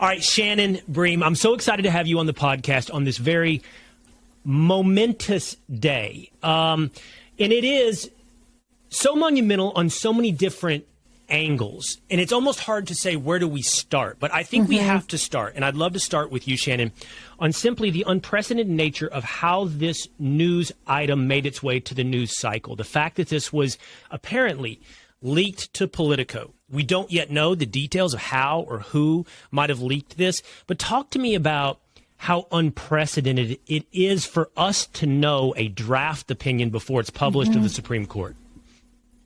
All right, Shannon Bream, I'm so excited to have you on the podcast on this very momentous day. And it is so monumental on so many different angles. And it's almost hard to say, where do we start? But I think we have to start. And I'd love to start with you, Shannon, on simply the unprecedented nature of how this news item made its way to the news cycle. The fact that this was apparently leaked to Politico. We don't yet know the details of how or who might have leaked this, but talk to me about how unprecedented it is for us to know a draft opinion before it's published to the Supreme Court.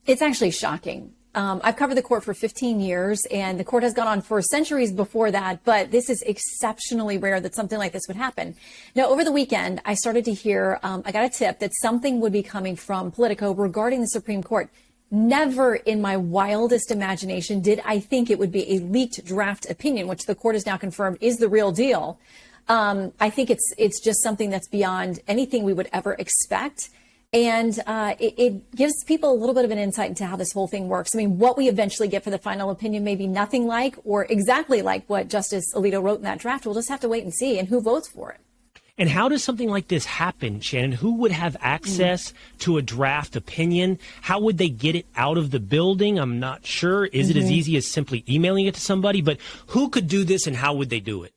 It's actually shocking. I've covered the court for 15 years, and the court has gone on for centuries before that, but this is exceptionally rare that something like this would happen. Now, over the weekend, I started to hear, I got a tip that something would be coming from Politico regarding the Supreme Court. Never in my wildest imagination did I think it would be a leaked draft opinion, which the court has now confirmed is the real deal. I think it's just something that's beyond anything we would ever expect. And it gives people a little bit of an insight into how this whole thing works. I mean, what we eventually get for the final opinion may be nothing like or exactly like what Justice Alito wrote in that draft. We'll just have to wait and see, and who votes for it. And how does something like this happen, Shannon? Who would have access to a draft opinion? How would they get it out of the building? I'm not sure. Is it as easy as simply emailing it to somebody? But who could do this and how would they do it?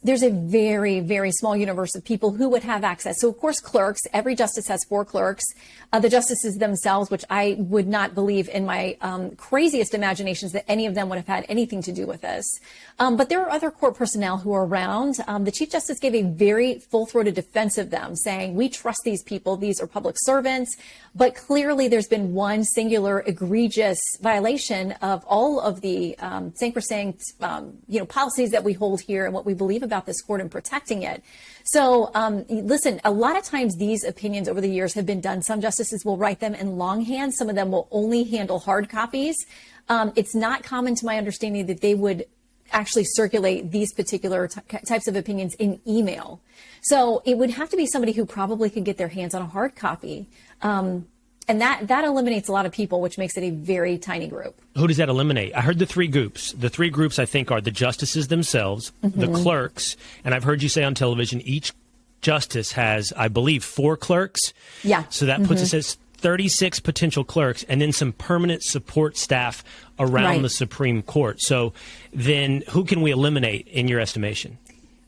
There's a very, very small universe of people who would have access. So, of course, clerks. Every justice has 4 clerks. The justices themselves, which I would not believe in my craziest imaginations that any of them would have had anything to do with this. But there are other court personnel who are around. The Chief Justice gave a very full-throated defense of them, saying, we trust these people. These are public servants. But clearly there's been one singular egregious violation of all of the sacrosanct policies that we hold here and what we believe about this court and protecting it. So listen, a lot of times these opinions over the years have been done. Some justices will write them in longhand. Some of them will only handle hard copies. It's not common to my understanding that they would actually circulate these particular types of opinions in email. So it would have to be somebody who probably could get their hands on a hard copy. And that eliminates a lot of people, which makes it a very tiny group. Who does that eliminate? I heard the 3 groups. The 3 groups, I think, are the justices themselves, the clerks, and I've heard you say on television, each justice has, I believe, 4 clerks. Yeah. So that puts us as 36 potential clerks and then some permanent support staff around the Supreme Court. So then who can we eliminate in your estimation?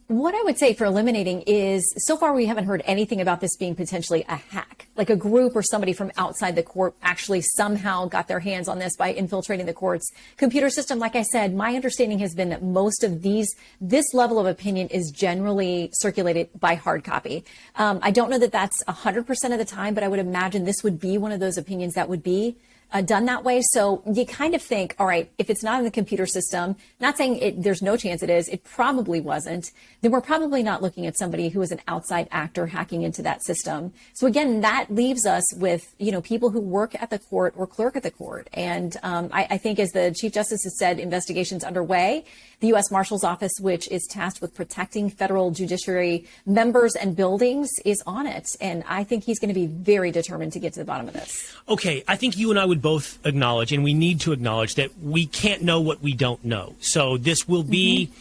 What I would say for eliminating is, so far we haven't heard anything about this being potentially a hack, like a group or somebody from outside the court actually somehow got their hands on this by infiltrating the court's computer system. Like I said, my understanding has been that most of this level of opinion is generally circulated by hard copy. I don't know that that's 100% of the time, but I would imagine this would be one of those opinions that would be done that way. So you kind of think, all right, if it's not in the computer system, not saying there's no chance it is, it probably wasn't, then we're probably not looking at somebody who is an outside actor hacking into that system. So again, that leaves us with, people who work at the court or clerk at the court. And I think, as the Chief Justice has said, investigations underway. The U.S. Marshal's Office, which is tasked with protecting federal judiciary members and buildings, is on it. And I think he's going to be very determined to get to the bottom of this. Okay, I think you and I would both acknowledge, and we need to acknowledge, that we can't know what we don't know. So this will be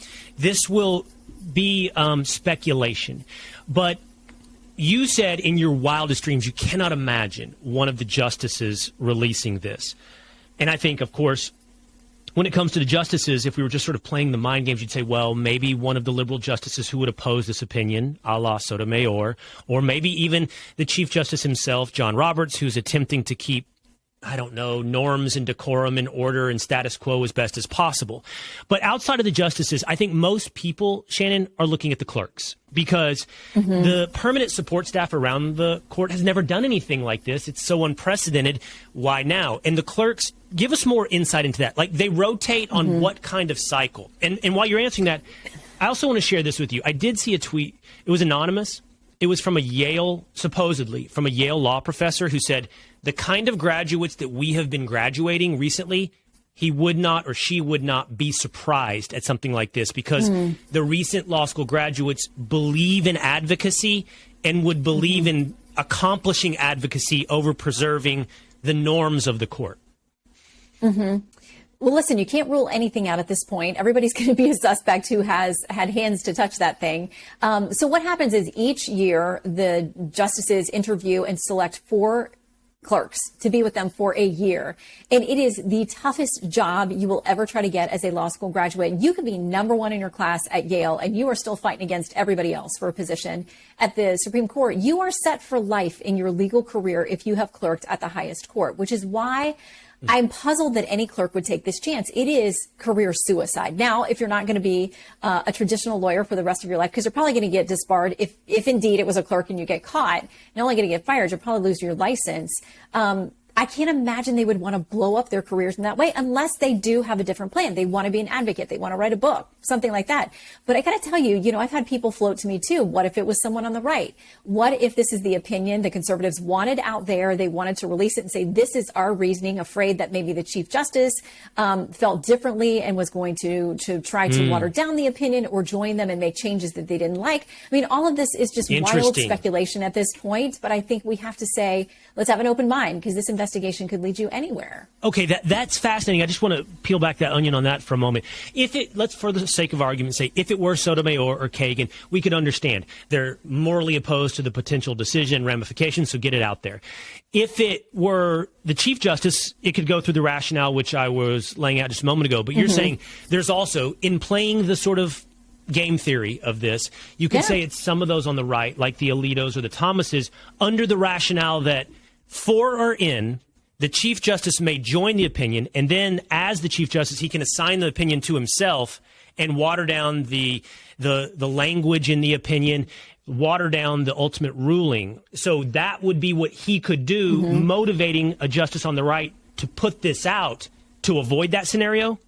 speculation. But you said in your wildest dreams you cannot imagine one of the justices releasing this. And I think, of course, when it comes to the justices, if we were just sort of playing the mind games, you'd say, well, maybe one of the liberal justices who would oppose this opinion, a la Sotomayor, or maybe even the Chief Justice himself, John Roberts, who's attempting to keep, I don't know, norms and decorum and order and status quo as best as possible. But outside of the justices, I think most people, Shannon, are looking at the clerks, because the permanent support staff around the court has never done anything like this. It's so unprecedented. Why now? And the clerks, give us more insight into that. Like, they rotate on what kind of cycle? And while you're answering that, I also want to share this with you. I did see a tweet. It was anonymous. It was from supposedly from a Yale law professor who said, the kind of graduates that we have been graduating recently, he would not or she would not be surprised at something like this, because the recent law school graduates believe in advocacy and would believe in accomplishing advocacy over preserving the norms of the court. Well, listen, you can't rule anything out at this point. Everybody's going to be a suspect who has had hands to touch that thing. So what happens is each year the justices interview and select 4 clerks to be with them for a year. And it is the toughest job you will ever try to get as a law school graduate. You could be number 1 in your class at Yale, and you are still fighting against everybody else for a position at the Supreme Court. You are set for life in your legal career if you have clerked at the highest court, which is why I'm puzzled that any clerk would take this chance. It is career suicide. Now, if you're not going to be a traditional lawyer for the rest of your life, because you're probably going to get disbarred if indeed it was a clerk and you get caught, not only going to get fired, you'll probably lose your license. I can't imagine they would want to blow up their careers in that way unless they do have a different plan. They want to be an advocate. They want to write a book, something like that. But I got to tell you, I've had people float to me too. What if it was someone on the right? What if this is the opinion the conservatives wanted out there? They wanted to release it and say, this is our reasoning, afraid that maybe the Chief Justice felt differently and was going to try to water down the opinion or join them and make changes that they didn't like. I mean, all of this is just wild speculation at this point. But I think we have to say, let's have an open mind, because this investigation could lead you anywhere. Okay, that's fascinating. I just want to peel back that onion on that for a moment. Let's, for the sake of argument, say if it were Sotomayor or Kagan, we could understand. They're morally opposed to the potential decision ramifications, so get it out there. If it were the Chief Justice, it could go through the rationale, which I was laying out just a moment ago. But you're saying there's also, in playing the sort of game theory of this, you can say it's some of those on the right, like the Alitos or the Thomases, under the rationale that 4 are in, the Chief Justice may join the opinion, and then as the Chief Justice, he can assign the opinion to himself and water down the language in the opinion, water down the ultimate ruling. So that would be what he could do, motivating a justice on the right to put this out to avoid that scenario?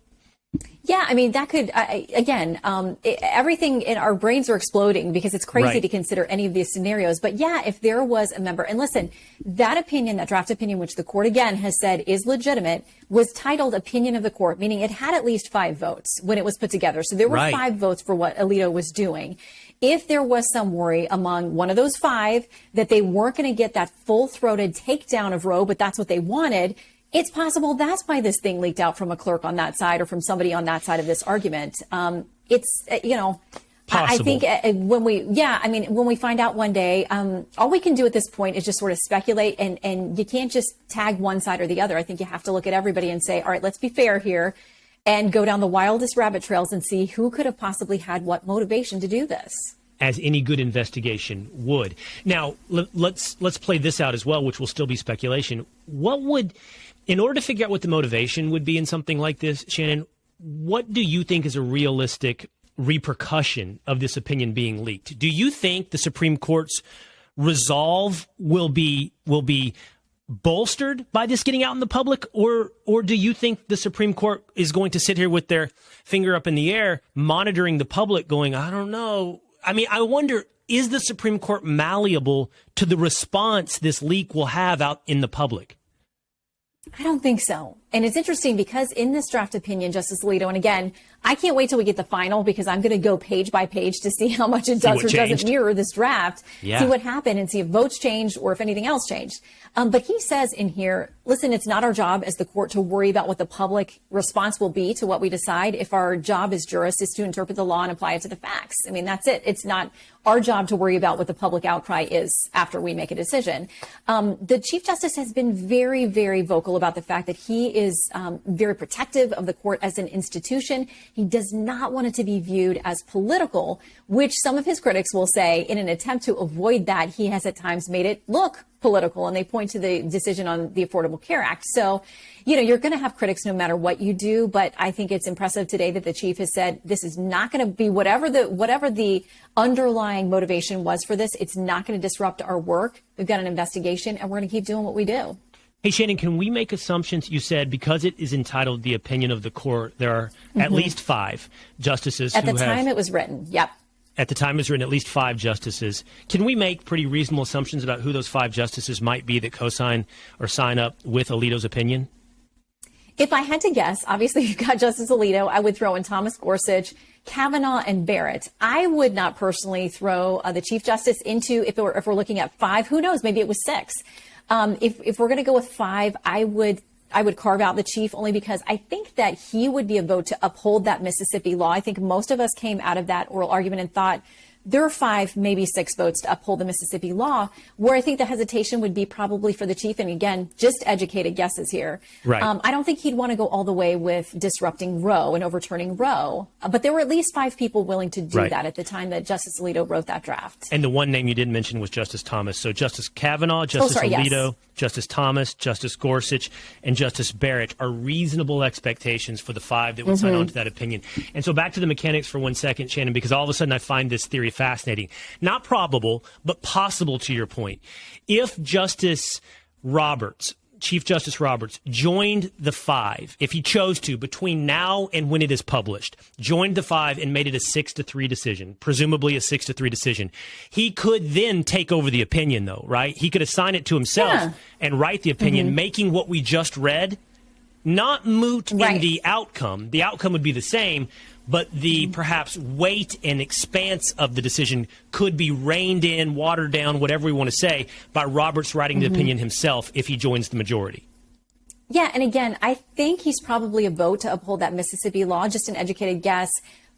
Yeah, I mean, that could, everything in our brains are exploding because it's crazy to consider any of these scenarios. But yeah, if there was a member, and listen, that opinion, that draft opinion, which the court again has said is legitimate, was titled opinion of the court, meaning it had at least 5 votes when it was put together. So there were 5 votes for what Alito was doing. If there was some worry among one of those 5 that they weren't going to get that full-throated takedown of Roe, but that's what they wanted, it's possible that's why this thing leaked out from a clerk on that side or from somebody on that side of this argument. I think when we find out one day, all we can do at this point is just sort of speculate, and you can't just tag one side or the other. I think you have to look at everybody and say, all right, let's be fair here and go down the wildest rabbit trails and see who could have possibly had what motivation to do this. As any good investigation would. Now, let's play this out as well, which will still be speculation. In order to figure out what the motivation would be in something like this, Shannon, what do you think is a realistic repercussion of this opinion being leaked? Do you think the Supreme Court's resolve will be bolstered by this getting out in the public, or do you think the Supreme Court is going to sit here with their finger up in the air, monitoring the public, going, I don't know? I mean, I wonder, is the Supreme Court malleable to the response this leak will have out in the public? I don't think so. And it's interesting because in this draft opinion, Justice Alito, and again, I can't wait till we get the final because I'm going to go page by page to see how much it does or doesn't mirror this draft, see what happened and see if votes changed or if anything else changed. But he says in here, listen, it's not our job as the court to worry about what the public response will be to what we decide. If our job as jurists is to interpret the law and apply it to the facts. I mean, that's it. It's not our job to worry about what the public outcry is after we make a decision. The Chief Justice has been very, very vocal about the fact that he is very protective of the court as an institution. He does not want it to be viewed as political, which some of his critics will say in an attempt to avoid that, he has at times made it look political, and they point to the decision on the Affordable Care Act. So, you're going to have critics no matter what you do, but I think it's impressive today that the chief has said this is not going to be whatever the underlying motivation was for this. It's not going to disrupt our work. We've got an investigation, and we're going to keep doing what we do. Hey, Shannon, can we make assumptions? You said because it is entitled the opinion of the court, there are at least 5 justices at the time it was written. Yep. At the time it was written, at least 5 justices. Can we make pretty reasonable assumptions about who those 5 justices might be that co-sign or sign up with Alito's opinion? If I had to guess, obviously you've got Justice Alito. I would throw in Thomas Gorsuch, Kavanaugh, and Barrett. I would not personally throw the Chief Justice into, if we're looking at 5, who knows, maybe it was 6. If we're going to go with 5, I would I would carve out the chief only because I think that he would be a vote to uphold that Mississippi law. I think most of us came out of that oral argument and thought there are 5, maybe 6 votes to uphold the Mississippi law, where I think the hesitation would be probably for the chief. And again, just educated guesses here. Right. I don't think he'd want to go all the way with disrupting Roe and overturning Roe. But there were at least 5 people willing to do that at the time that Justice Alito wrote that draft. And the one name you didn't mention was Justice Thomas. So Justice Kavanaugh, Justice Alito, Justice Thomas, Justice Gorsuch, and Justice Barrett are reasonable expectations for the 5 that would sign on to that opinion. And so back to the mechanics for 1 second, Shannon, because all of a sudden I find this theory fascinating. Not probable, but possible to your point. If Justice Roberts, Chief Justice Roberts, joined the 5, if he chose to, between now and when it is published, joined the 5 and made it a 6-3 decision, presumably a 6-3 decision, he could then take over the opinion, though, right? He could assign it to himself and write the opinion, making what we just read not moot in the outcome. The outcome would be the same, but the perhaps weight and expanse of the decision could be reined in, watered down, whatever we want to say, by Roberts writing the opinion himself if he joins the majority. Yeah, and again, I think he's probably a vote to uphold that Mississippi law, just an educated guess.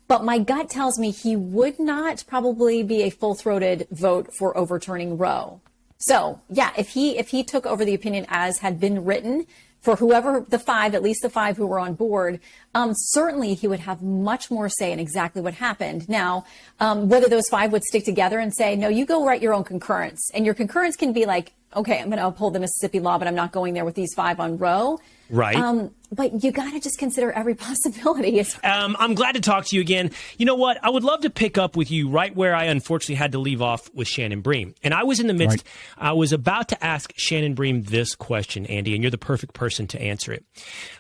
But my gut tells me he would not probably be a full-throated vote for overturning Roe. So, yeah, if he took over the opinion as had been written, for whoever the 5, at least the 5 who were on board, certainly he would have much more say in exactly what happened. Now, whether those 5 would stick together and say, no, you go write your own concurrence. And your concurrence can be like, okay, I'm going to uphold the Mississippi law, but I'm not going there with these 5 on Roe. Right. But you got to just consider every possibility. I'm glad to talk to you again. You know what? I would love to pick up with you right where I unfortunately had to leave off with Shannon Bream. And I was in the midst, I was about to ask Shannon Bream this question, Andy, and you're the perfect person to answer it.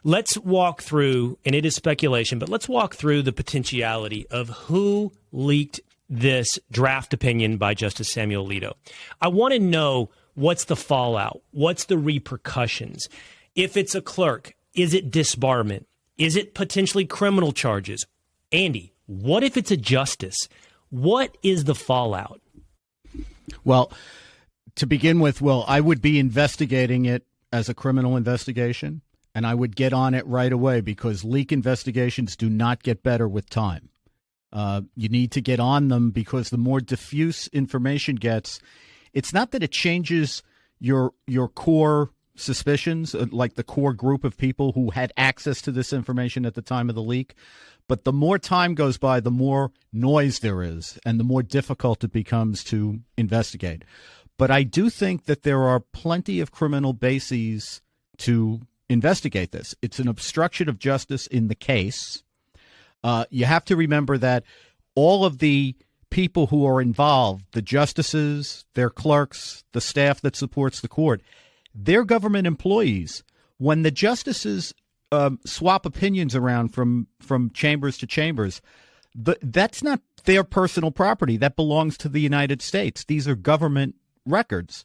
Let's walk through, and it is speculation, but let's walk through the potentiality of who leaked this draft opinion by Justice Samuel Alito. I want to know what's the fallout, what's the repercussions. If it's a clerk, is it disbarment? Is it potentially criminal charges? Andy, what if it's a justice? What is the fallout? Well, to begin with, Will, I would be investigating it as a criminal investigation, and I would get on it right away because leak investigations do not get better with time. You need to get on them because the more diffuse information gets, it's not that it changes your core suspicions, like the core group of people who had access to this information at the time of the leak. But the more time goes by, the more noise there is and the more difficult it becomes to investigate. But I do think that there are plenty of criminal bases to investigate this. It's an obstruction of justice in the case. You have to remember that all of the people who are involved, the justices, their clerks, the staff that supports the court, they're government employees. When the justices swap opinions around from chambers to chambers, that's not their personal property. That belongs to the United States. These are government records.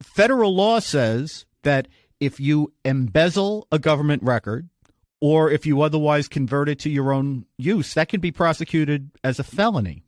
Federal law says that if you embezzle a government record or if you otherwise convert it to your own use, that can be prosecuted as a felony.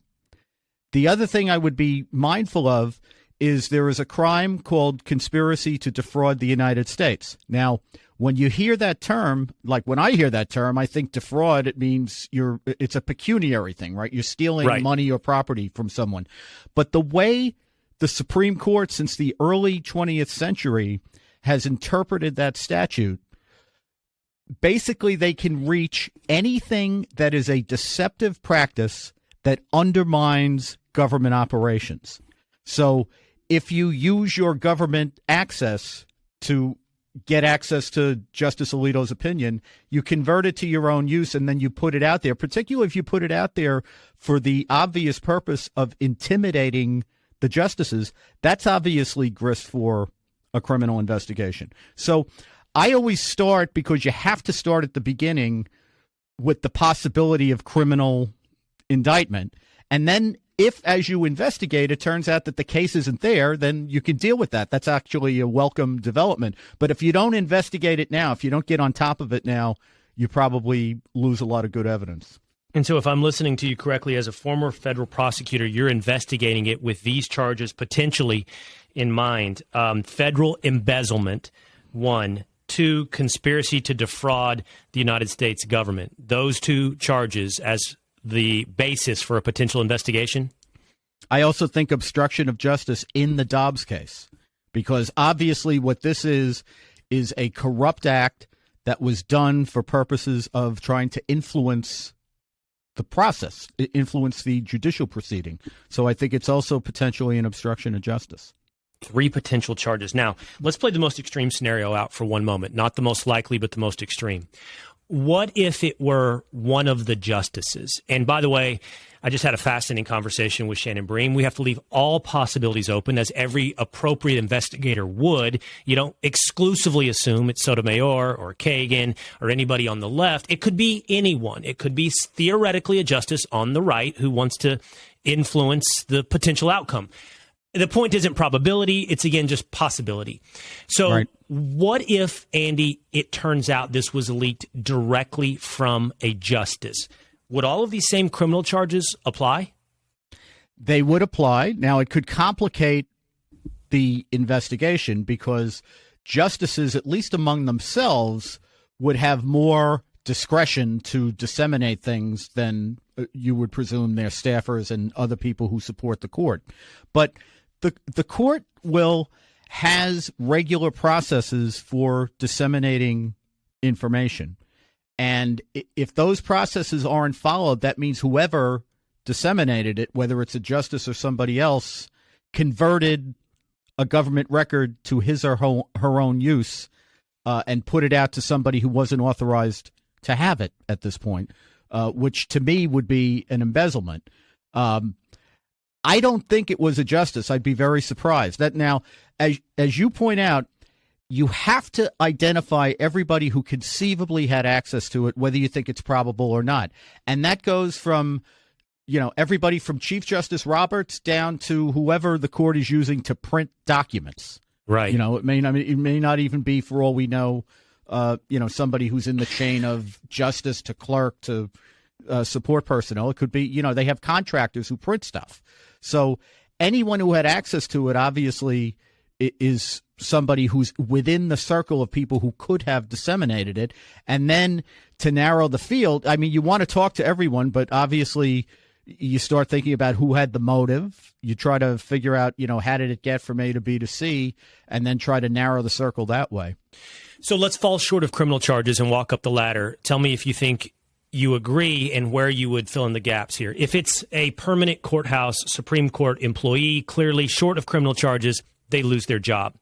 The other thing I would be mindful of is there is a crime called conspiracy to defraud the United States. Now, when you hear that term, like when I hear that term, I think defraud, it means it's a pecuniary thing, right? You're stealing money or property from someone. But the way the Supreme Court since the early 20th century has interpreted that statute, basically they can reach anything that is a deceptive practice that undermines government operations. So if you use your government access to get access to Justice Alito's opinion, you convert it to your own use and then you put it out there, particularly if you put it out there for the obvious purpose of intimidating the justices, that's obviously grist for a criminal investigation. So I always start, because you have to start at the beginning with the possibility of criminal indictment. And then if, as you investigate, it turns out that the case isn't there, then you can deal with that. That's actually a welcome development. But if you don't investigate it now, if you don't get on top of it now, you probably lose a lot of good evidence. And so if I'm listening to you correctly, as a former federal prosecutor, you're investigating it with these charges potentially in mind. Federal embezzlement, one. to conspiracy to defraud the United States government, those two charges as the basis for a potential investigation? I also think obstruction of justice in the Dobbs case, because obviously what this is a corrupt act that was done for purposes of trying to influence the process, influence the judicial proceeding. So I think it's also potentially an obstruction of justice. 3 potential charges. Now, let's play the most extreme scenario out for one moment. Not the most likely, but the most extreme. What if it were one of the justices? And by the way, I just had a fascinating conversation with Shannon Bream. We have to leave all possibilities open, as every appropriate investigator would. You don't exclusively assume it's Sotomayor or Kagan or anybody on the left. It could be anyone. It could be theoretically a justice on the right who wants to influence the potential outcome. The point isn't probability. It's, again, just possibility. So right. What if, Andy, it turns out this was leaked directly from a justice? Would all of these same criminal charges apply? They would apply. Now, it could complicate the investigation because justices, at least among themselves, would have more discretion to disseminate things than you would presume their staffers and other people who support the court. But the court has regular processes for disseminating information. And if those processes aren't followed, that means whoever disseminated it, whether it's a justice or somebody else, converted a government record to his or her own use and put it out to somebody who wasn't authorized to have it at this point, which to me would be an embezzlement. I don't think it was a justice. I'd be very surprised. That now, as you point out, you have to identify everybody who conceivably had access to it, whether you think it's probable or not. And that goes from, everybody from Chief Justice Roberts down to whoever the court is using to print documents. Right. It may not even be, for all we know, somebody who's in the chain of justice to clerk to support personnel. It could be, they have contractors who print stuff. So anyone who had access to it obviously is somebody who's within the circle of people who could have disseminated it. And then to narrow the field, you want to talk to everyone, but obviously you start thinking about who had the motive. You try to figure out, how did it get from A to B to C, and then try to narrow the circle that way. So let's fall short of criminal charges and walk up the ladder. Tell me if you think you agree and where you would fill in the gaps here. If it's a permanent courthouse Supreme Court employee, clearly short of criminal charges, they lose their job.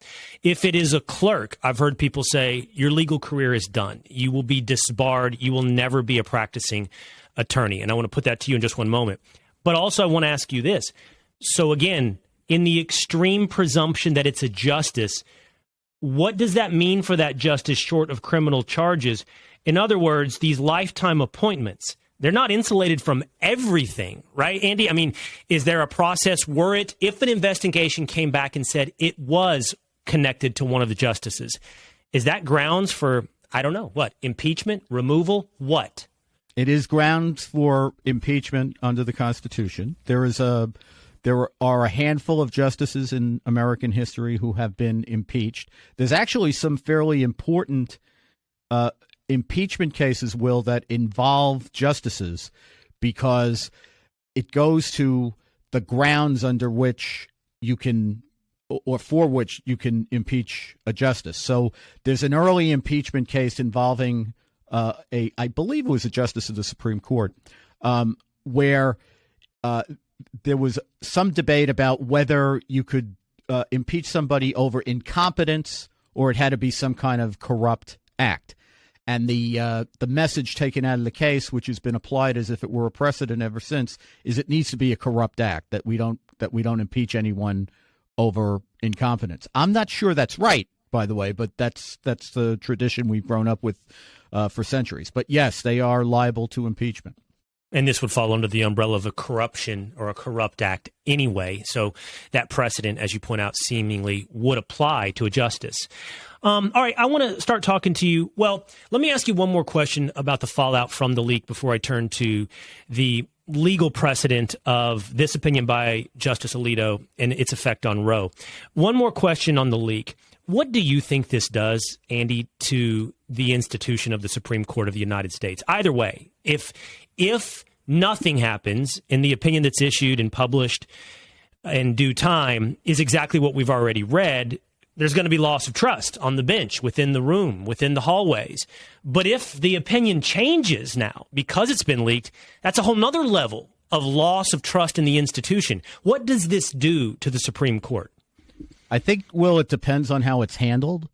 If it is a clerk, I've heard people say your legal career is done. You will be disbarred. You will never be a practicing attorney. And I want to put that to you in just one moment. But also I want to ask you this. So again, in the extreme presumption that it's a justice, what does that mean for that justice short of criminal charges? In other words, these lifetime appointments, they're not insulated from everything, right, Andy? Is there a process, if an investigation came back and said it was connected to one of the justices, is that grounds for, impeachment, removal, what? It is grounds for impeachment under the Constitution. There are a handful of justices in American history who have been impeached. There's actually some fairly important impeachment cases, Will, that involve justices because it goes to the grounds under which you can or for which you can impeach a justice. So there's an early impeachment case involving I believe it was a justice of the Supreme Court, where there was some debate about whether you could impeach somebody over incompetence or it had to be some kind of corrupt act. And the message taken out of the case, which has been applied as if it were a precedent ever since, is it needs to be a corrupt act, that we don't impeach anyone over incompetence. I'm not sure that's right, by the way, but that's the tradition we've grown up with for centuries. But yes, they are liable to impeachment. And this would fall under the umbrella of a corruption or a corrupt act anyway. So that precedent, as you point out, seemingly would apply to a justice. All right, I want to start talking to you. Well, let me ask you one more question about the fallout from the leak before I turn to the legal precedent of this opinion by Justice Alito and its effect on Roe. One more question on the leak. What do you think this does, Andy, to the institution of the Supreme Court of the United States? Either way, if nothing happens and the opinion that's issued and published in due time is exactly what we've already read, there's going to be loss of trust on the bench, within the room, within the hallways. But if the opinion changes now because it's been leaked, that's a whole nother level of loss of trust in the institution. What does this do to the Supreme Court? I think, Will, it depends on how it's handled.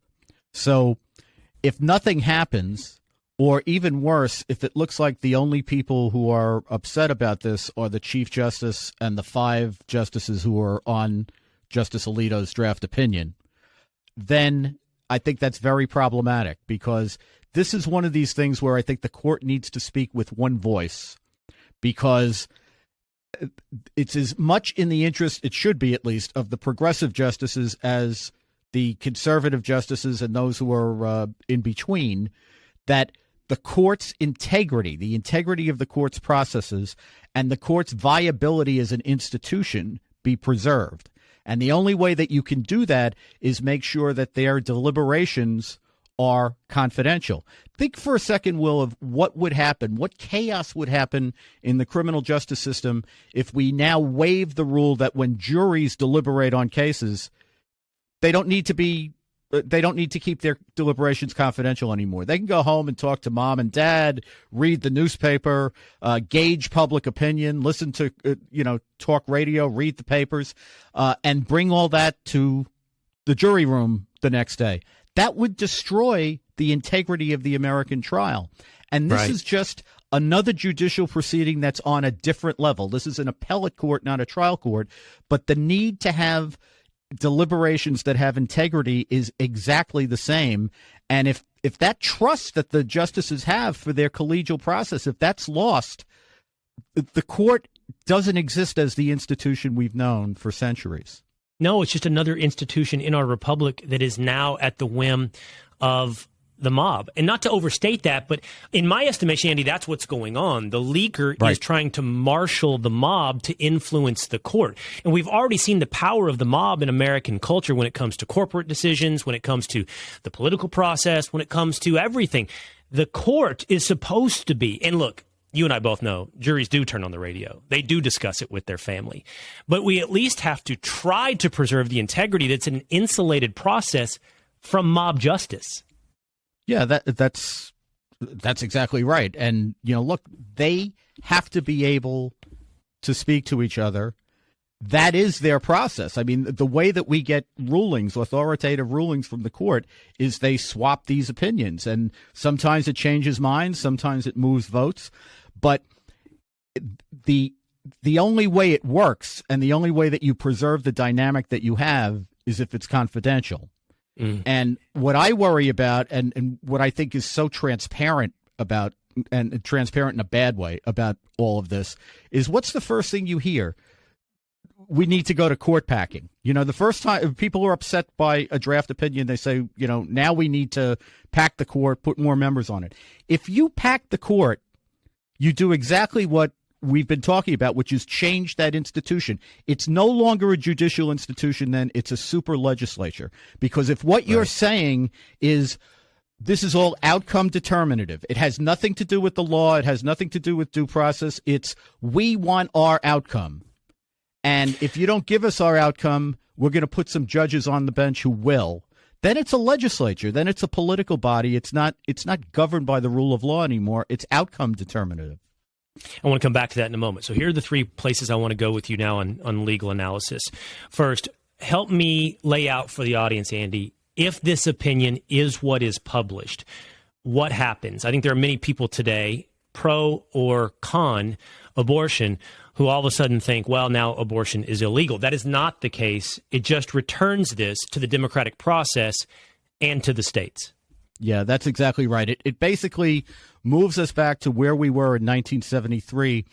So if nothing happens, or even worse, if it looks like the only people who are upset about this are the Chief Justice and the 5 justices who are on Justice Alito's draft opinion, then I think that's very problematic, because this is one of these things where I think the court needs to speak with one voice, because it's as much in the interest, it should be at least, of the progressive justices as the conservative justices and those who are in between, that the court's integrity, the integrity of the court's processes, and the court's viability as an institution be preserved. And the only way that you can do that is make sure that their deliberations are confidential. Think for a second, Will, of what would happen, what chaos would happen in the criminal justice system if we now waive the rule that when juries deliberate on cases, they don't need to keep their deliberations confidential anymore. They can go home and talk to mom and dad, read the newspaper, gauge public opinion, listen to talk radio, read the papers, and bring all that to the jury room the next day. That would destroy the integrity of the American trial. And this is just another judicial proceeding that's on a different level. This is an appellate court, not a trial court. But the need to have deliberations that have integrity is exactly the same. And if that trust that the justices have for their collegial process, if that's lost, the court doesn't exist as the institution we've known for centuries. No, it's just another institution in our republic that is now at the whim of the mob. And not to overstate that, but in my estimation, Andy, that's what's going on. The leaker is trying to marshal the mob to influence the court. And we've already seen the power of the mob in American culture when it comes to corporate decisions, when it comes to the political process, when it comes to everything. The court is supposed to be, and look, you and I both know juries do turn on the radio. They do discuss it with their family. But we at least have to try to preserve the integrity that's an insulated process from mob justice. Yeah, that's exactly right. And, look, they have to be able to speak to each other. That is their process. I mean, the way that we get rulings, authoritative rulings from the court, is they swap these opinions. And sometimes it changes minds, sometimes it moves votes. But the only way it works and the only way that you preserve the dynamic that you have is if it's confidential. And what I worry about, and what I think is so transparent about, and transparent in a bad way about all of this, is what's the first thing you hear? We need to go to court packing. The first time people are upset by a draft opinion, they say, now we need to pack the court, put more members on it. If you pack the court, you do exactly what we've been talking about, which is change that institution. It's no longer a judicial institution, then it's a super legislature. Because if what you're saying is this is all outcome determinative, it has nothing to do with the law, it has nothing to do with due process, it's we want our outcome. And if you don't give us our outcome, we're going to put some judges on the bench who will. Then it's a legislature. Then it's a political body. It's not governed by the rule of law anymore. It's outcome determinative. I want to come back to that in a moment. So here are the 3 places I want to go with you now on legal analysis. First, help me lay out for the audience, Andy, if this opinion is what is published, what happens? I think there are many people today, pro or con abortion, who all of a sudden think, well, now abortion is illegal. That is not the case. It just returns this to the democratic process and to the states. Yeah, that's exactly right. It basically moves us back to where we were in 1973,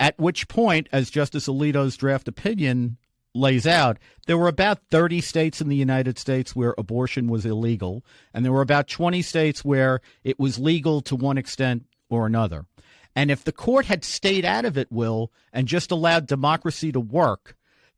at which point, as Justice Alito's draft opinion lays out, there were about 30 states in the United States where abortion was illegal, and there were about 20 states where it was legal to one extent or another. And if the court had stayed out of it, Will, and just allowed democracy to work,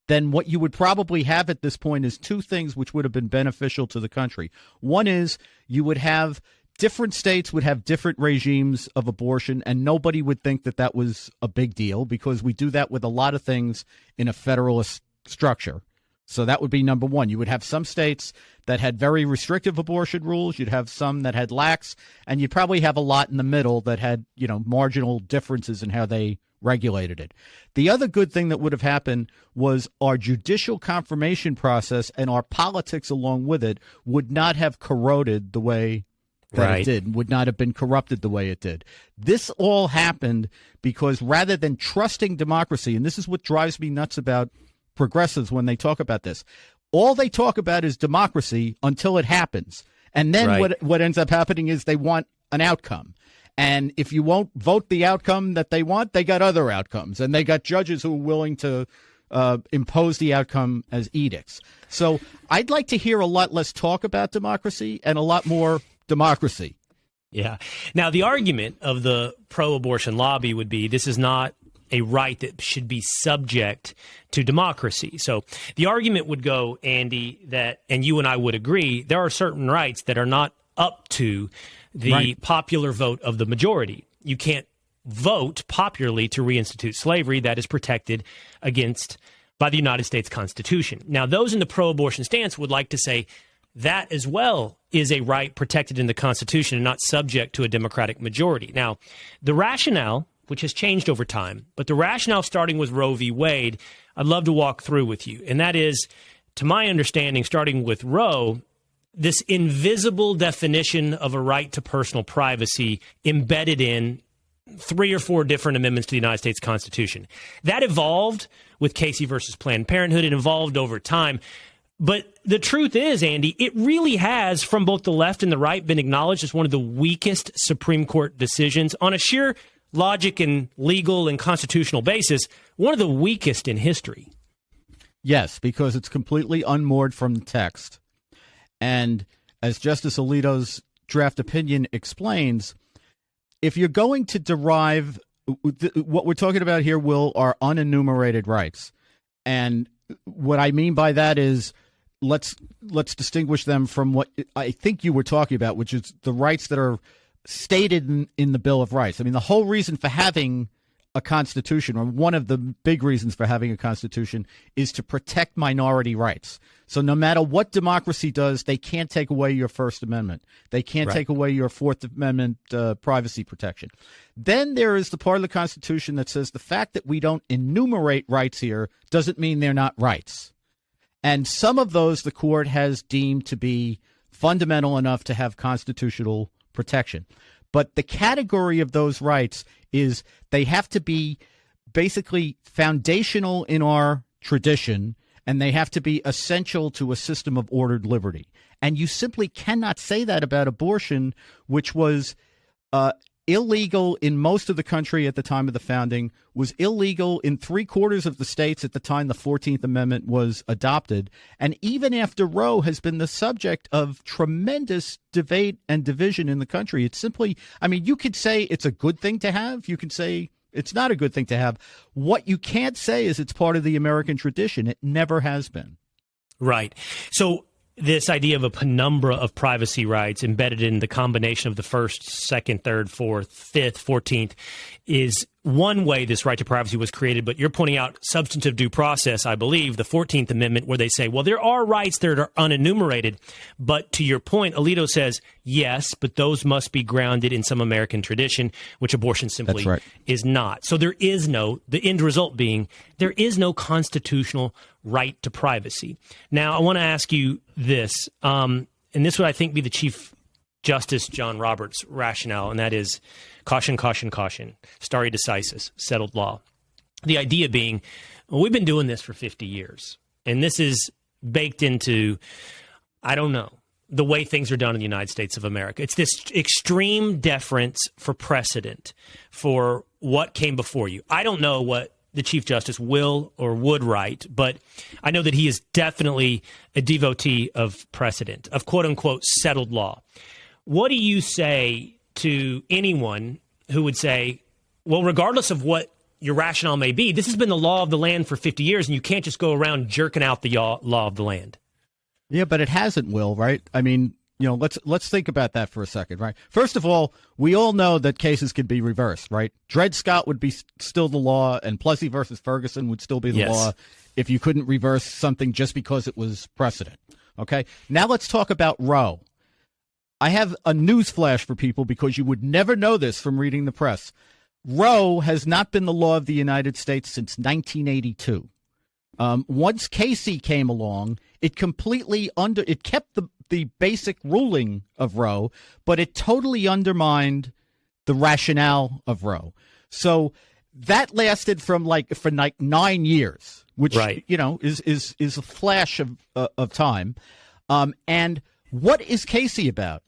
then what you would probably have at this point is two things which would have been beneficial to the country. One is you would have different states would have different regimes of abortion, and nobody would think that that was a big deal because we do that with a lot of things in a federalist structure. So that would be number one. You would have some states that had very restrictive abortion rules. You'd have some that had lax, and you'd probably have a lot in the middle that had, marginal differences in how they regulated it. The other good thing that would have happened was our judicial confirmation process and our politics along with it would not have corroded the way that it did, would not have been corrupted the way it did. This all happened because rather than trusting democracy, and this is what drives me nuts about progressives when they talk about this, all they talk about is democracy until it happens. And then what ends up happening is they want an outcome. And if you won't vote the outcome that they want, they got other outcomes. And they got judges who are willing to impose the outcome as edicts. So I'd like to hear a lot less talk about democracy and a lot more democracy. Yeah. Now, the argument of the pro-abortion lobby would be this is not a right that should be subject to democracy. So the argument would go, Andy, that, and you and I would agree, there are certain rights that are not up to the popular vote of the majority. You can't vote popularly to reinstitute slavery. That is protected against by the United States Constitution. Now, those in the pro-abortion stance would like to say that as well is a right protected in the Constitution and not subject to a Democratic majority. Now, the rationale, which has changed over time, but the rationale starting with Roe v. Wade, I'd love to walk through with you. And that is, to my understanding, starting with Roe, this invisible definition of a right to personal privacy embedded in 3 or 4 different amendments to the United States Constitution. That evolved with Casey versus Planned Parenthood. It evolved over time. But the truth is, Andy, it really has, from both the left and the right, been acknowledged as one of the weakest Supreme Court decisions on a sheer logic and legal and constitutional basis, one of the weakest in history. Yes, because it's completely unmoored from the text. And as Justice Alito's draft opinion explains, if you're going to derive what we're talking about here, Will, are unenumerated rights. And what I mean by that is let's distinguish them from what I think you were talking about, which is the rights that are stated in the Bill of Rights. I mean, the whole reason for having a constitution, or one of the big reasons for having a constitution, is to protect minority rights. So no matter what democracy does, they can't take away your First Amendment. They can't take away your Fourth Amendment privacy protection. Then there is the part of the Constitution that says the fact that we don't enumerate rights here doesn't mean they're not rights. And some of those the court has deemed to be fundamental enough to have constitutional protection. But the category of those rights is they have to be basically foundational in our tradition, and they have to be essential to a system of ordered liberty. And you simply cannot say that about abortion, which was illegal in most of the country at the time of the founding, was illegal in 3/4 of the states at the time the 14th Amendment was adopted, and even after Roe has been the subject of tremendous debate and division in the country. It's simply, I mean, you could say it's a good thing to have. You could say it's not a good thing to have. What you can't say is it's part of the American tradition. It never has been. Right. So this idea of a penumbra of privacy rights embedded in the combination of the first, second, third, fourth, fifth, 14th is one way this right to privacy was created. But you're pointing out substantive due process, I believe, the 14th Amendment, where they say, well, there are rights that are unenumerated. But to your point, Alito says, yes, but those must be grounded in some American tradition, which abortion simply is not. So there is no, the end result being, there is no constitutional right to privacy. Now, I want to ask you this, and this would, I think, be the Chief Justice John Roberts' rationale, and that is caution, caution, caution, stare decisis, settled law. The idea being, well, we've been doing this for 50 years, and this is baked into, I don't know, the way things are done in the United States of America. It's this extreme deference for precedent, for what came before you. I don't know what the Chief Justice will or would write, but I know that he is definitely a devotee of precedent, of quote-unquote settled law. What do you say to anyone who would say, well, regardless of what your rationale may be, this has been the law of the land for 50 years, and you can't just go around jerking out the law of the land. Yeah, but it hasn't, Will, right? I mean, let's think about that for a second, right? First of all, we all know that cases can be reversed, right? Dred Scott would be still the law, and Plessy versus Ferguson would still be the law if you couldn't reverse something just because it was precedent. Okay, now let's talk about Roe. I have a news flash for people because you would never know this from reading the press. Roe has not been the law of the United States since 1982. Once Casey came along, it completely it kept the basic ruling of Roe, but it totally undermined the rationale of Roe. So that lasted for 9 years, which is a flash of time. And what is Casey about?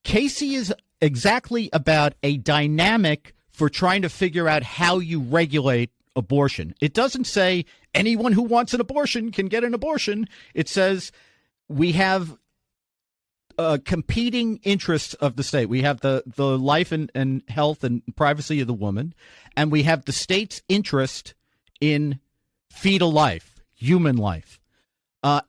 Casey is exactly about a dynamic for trying to figure out how you regulate abortion. It doesn't say anyone who wants an abortion can get an abortion. It says we have competing interests of the state. We have the life and health and privacy of the woman, and we have the state's interest in fetal life, human life.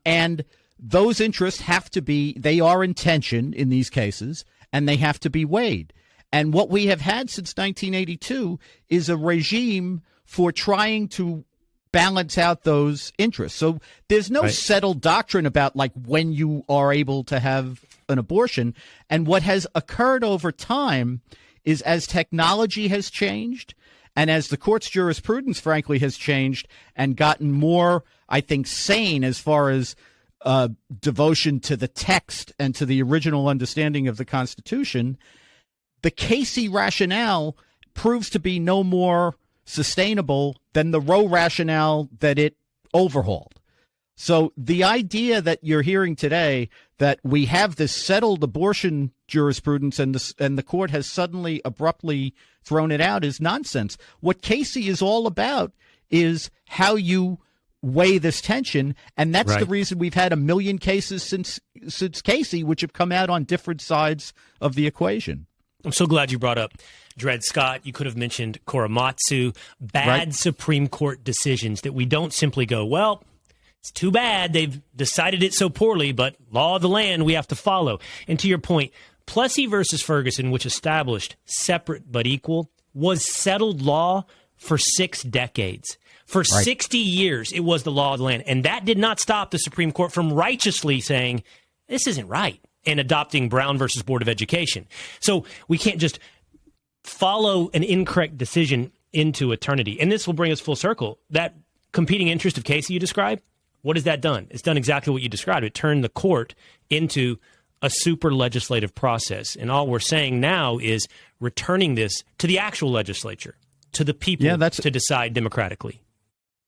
And those interests they are in tension in these cases, and they have to be weighed. And what we have had since 1982 is a regime for trying to balance out those interests. So there's no settled doctrine about when you are able to have an abortion. And what has occurred over time is as technology has changed and as the court's jurisprudence, frankly, has changed and gotten more, I think, sane as far as devotion to the text and to the original understanding of the Constitution, the Casey rationale proves to be no more sustainable than the Roe rationale that it overhauled. So the idea that you're hearing today that we have this settled abortion jurisprudence and the court has suddenly abruptly thrown it out is nonsense. What Casey is all about is how you weigh this tension, and that's the reason we've had 1 million cases since Casey, which have come out on different sides of the equation. I'm so glad you brought up Dred Scott. You could have mentioned Korematsu, bad Supreme Court decisions that we don't simply go, well, it's too bad they've decided it so poorly, but law of the land we have to follow. And to your point, Plessy versus Ferguson, which established separate but equal, was settled law for 6 decades. For 60 years, it was the law of the land. And that did not stop the Supreme Court from righteously saying, this isn't right, and adopting Brown versus Board of Education. So we can't just follow an incorrect decision into eternity. And this will bring us full circle. That competing interest of Casey you described, what has that done? It's done exactly what you described. It turned the court into a super legislative process. And all we're saying now is returning this to the actual legislature, to the people to decide democratically.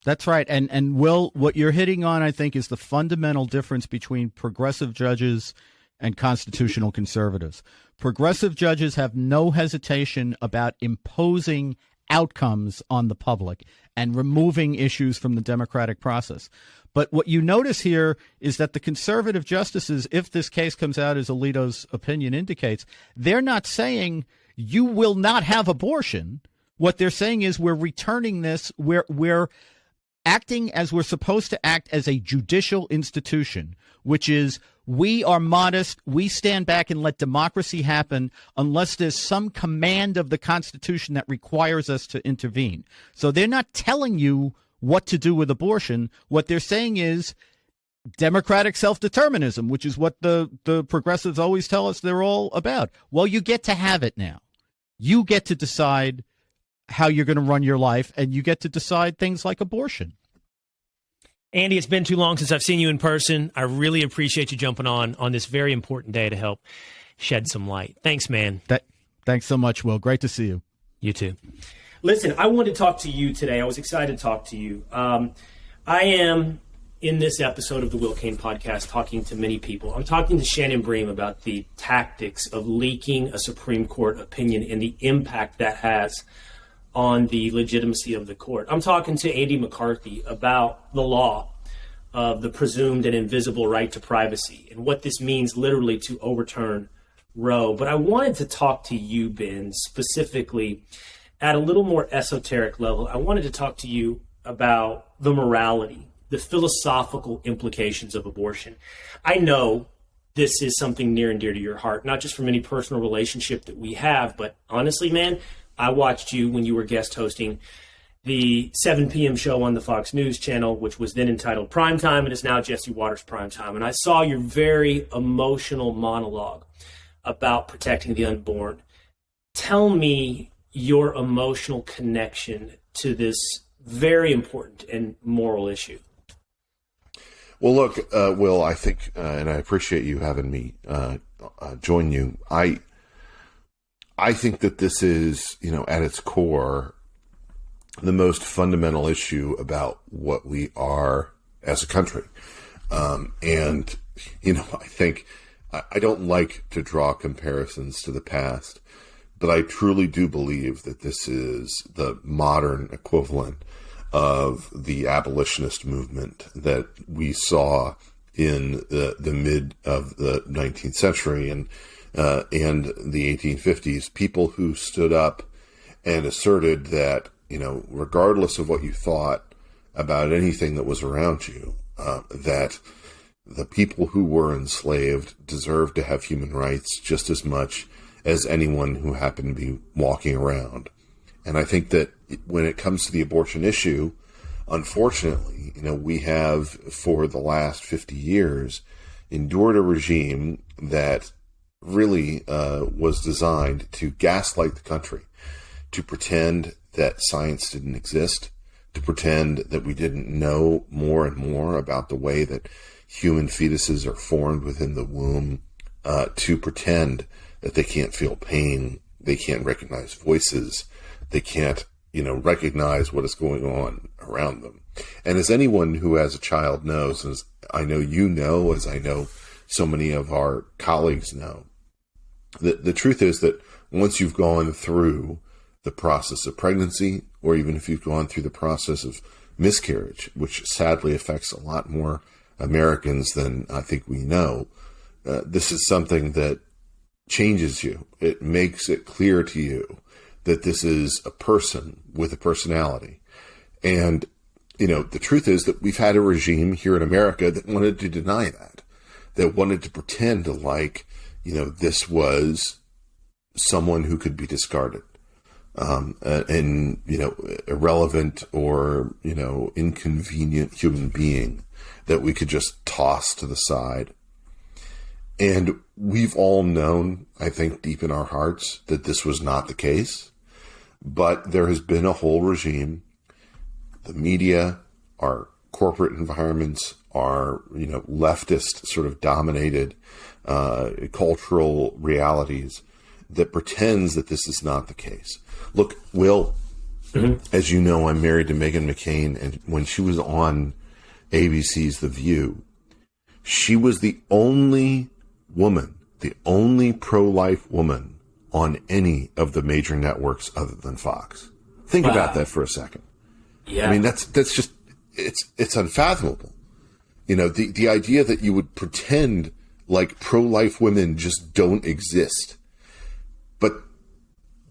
That's right. And Will, what you're hitting on, I think, is the fundamental difference between progressive judges and constitutional conservatives. Progressive judges have no hesitation about imposing outcomes on the public and removing issues from the democratic process. But what you notice here is that the conservative justices, if this case comes out as Alito's opinion indicates, they're not saying you will not have abortion. What they're saying is we're returning this, we're acting as we're supposed to act as a judicial institution, which is we are modest, we stand back and let democracy happen unless there's some command of the Constitution that requires us to intervene. So they're not telling you what to do with abortion. What they're saying is democratic self-determinism, which is what the progressives always tell us they're all about. Well, you get to have it now. You get to decide how you're going to run your life, and you get to decide things like abortion. Andy, it's been too long since I've seen you in person. I really appreciate you jumping on this very important day to help shed some light. Thanks, man. Thanks so much, Will. Great to see you. You too. Listen, I wanted to talk to you today. I was excited to talk to you. I am, in this episode of the Will Cain Podcast, talking to many people. I'm talking to Shannon Bream about the tactics of leaking a Supreme Court opinion and the impact that has on the legitimacy of the court. I'm talking to Andy McCarthy about the law of the presumed and invisible right to privacy and what this means literally to overturn Roe. But I wanted to talk to you, Ben, specifically at a little more esoteric level, I wanted to talk to you about the morality, the philosophical implications of abortion. I know this is something near and dear to your heart, not just from any personal relationship that we have, but honestly, man, I watched you when you were guest hosting the 7 p.m. show on the Fox News channel, which was then entitled Primetime and is now Jesse Waters Primetime. And I saw your very emotional monologue about protecting the unborn. Tell me your emotional connection to this very important and moral issue. Well, look, Will, I think, and I appreciate you having me join you. I think that this is, at its core, the most fundamental issue about what we are as a country. And, I think I don't like to draw comparisons to the past, but I truly do believe that this is the modern equivalent of the abolitionist movement that we saw in the mid of the 19th century and the 1850s. People who stood up and asserted that, regardless of what you thought about anything that was around you, that the people who were enslaved deserved to have human rights just as much as anyone who happened to be walking around. And I think that when it comes to the abortion issue, unfortunately, we have for the last 50 years endured a regime that really was designed to gaslight the country, to pretend that science didn't exist, to pretend that we didn't know more and more about the way that human fetuses are formed within the womb, to pretend that they can't feel pain, they can't recognize voices, they can't, recognize what is going on around them. And as anyone who has a child knows, as I know you know, as I know so many of our colleagues know, the truth is that once you've gone through the process of pregnancy, or even if you've gone through the process of miscarriage, which sadly affects a lot more Americans than I think we know, this is something that changes you. It makes it clear to you that this is a person with a personality. And, the truth is that we've had a regime here in America that wanted to deny that wanted to pretend like, this was someone who could be discarded, and, irrelevant or, inconvenient human being that we could just toss to the side. And we've all known, I think, deep in our hearts that this was not the case. But there has been a whole regime, the media, our corporate environments, our, leftist sort of dominated cultural realities that pretends that this is not the case. Look, Will, as you know, I'm married to Meghan McCain, and when she was on ABC's The View, she was the only woman, the only pro-life woman on any of the major networks other than Fox. Think about that for a second. Yeah. I mean, that's just, it's unfathomable. The idea that you would pretend like pro-life women just don't exist. But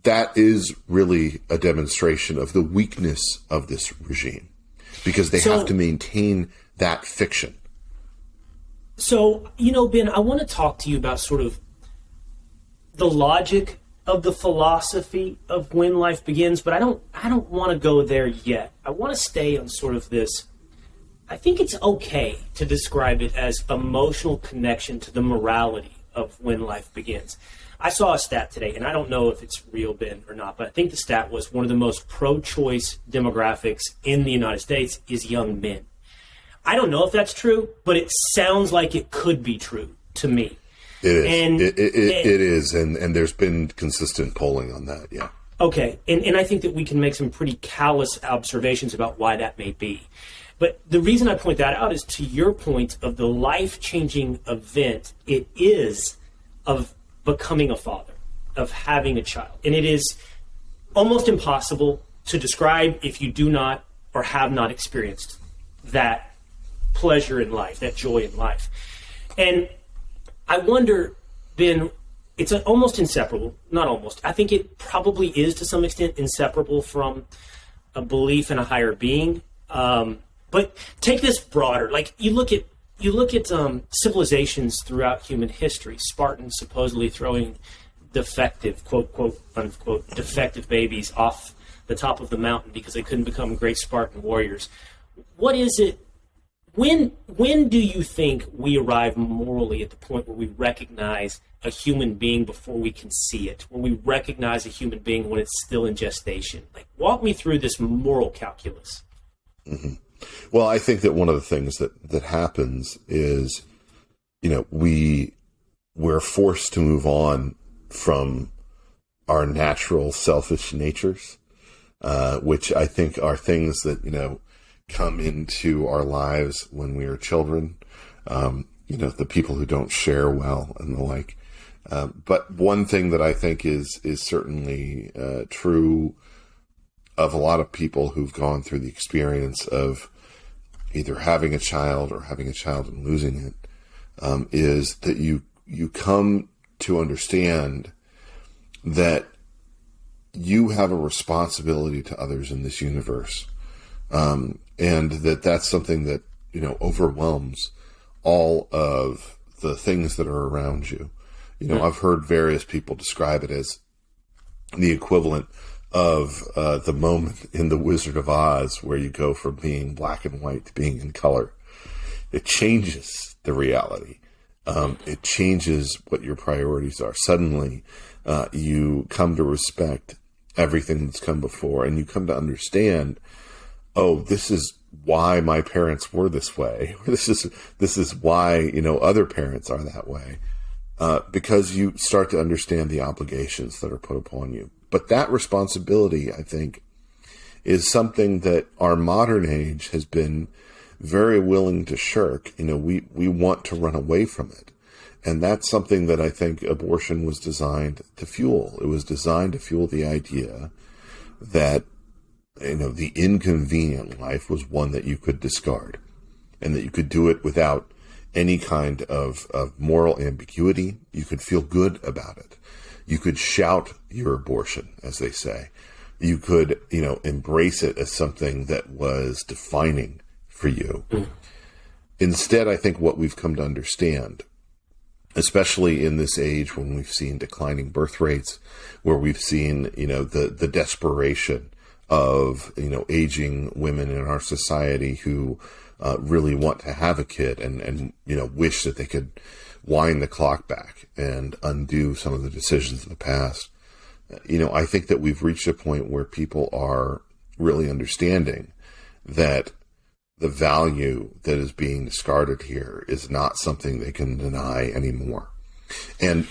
that is really a demonstration of the weakness of this regime, because they have to maintain that fiction. So, Ben, I want to talk to you about sort of the logic of the philosophy of when life begins, but I don't want to go there yet. I want to stay on sort of this. I think it's okay to describe it as emotional connection to the morality of when life begins. I saw a stat today, and I don't know if it's real, Ben, or not, but I think the stat was one of the most pro-choice demographics in the United States is young men. I don't know if that's true, but it sounds like it could be true to me. It is. And it is, and there's been consistent polling on that, yeah. Okay, and I think that we can make some pretty callous observations about why that may be. But the reason I point that out is to your point of the life-changing event it is of becoming a father, of having a child. And it is almost impossible to describe if you do not or have not experienced that pleasure in life, that joy in life. And I wonder, Ben, it's almost inseparable. Not almost. I think it probably is to some extent inseparable from a belief in a higher being. But take this broader. Like you look at civilizations throughout human history. Spartans supposedly throwing defective, quote, quote, unquote, defective babies off the top of the mountain because they couldn't become great Spartan warriors. What is it? When do you think we arrive morally at the point where we recognize a human being before we can see it, where we recognize a human being when it's still in gestation? Like, walk me through this moral calculus. Mm-hmm. Well, I think that one of the things that happens is, we're forced to move on from our natural selfish natures, which I think are things that, come into our lives when we are children, the people who don't share well and the like. But one thing that I think is certainly true of a lot of people who've gone through the experience of either having a child or having a child and losing it, is that you come to understand that you have a responsibility to others in this universe. And that's something that, overwhelms all of the things that are around you. I've heard various people describe it as the equivalent of the moment in The Wizard of Oz where you go from being black and white to being in color. It changes the reality. It changes what your priorities are. Suddenly, you come to respect everything that's come before, and you come to understand, oh, this is why my parents were this way. This is why, other parents are that way. Because you start to understand the obligations that are put upon you. But that responsibility, I think, is something that our modern age has been very willing to shirk. We want to run away from it. And that's something that I think abortion was designed to fuel. It was designed to fuel the idea that, the inconvenient life was one that you could discard and that you could do it without any kind of moral ambiguity. You could feel good about it. You could shout your abortion, as they say. You could, embrace it as something that was defining for you. Instead, I think what we've come to understand, especially in this age when we've seen declining birth rates, where we've seen, the desperation of, aging women in our society who really want to have a kid and wish that they could wind the clock back and undo some of the decisions of the past. I think that we've reached a point where people are really understanding that the value that is being discarded here is not something they can deny anymore. And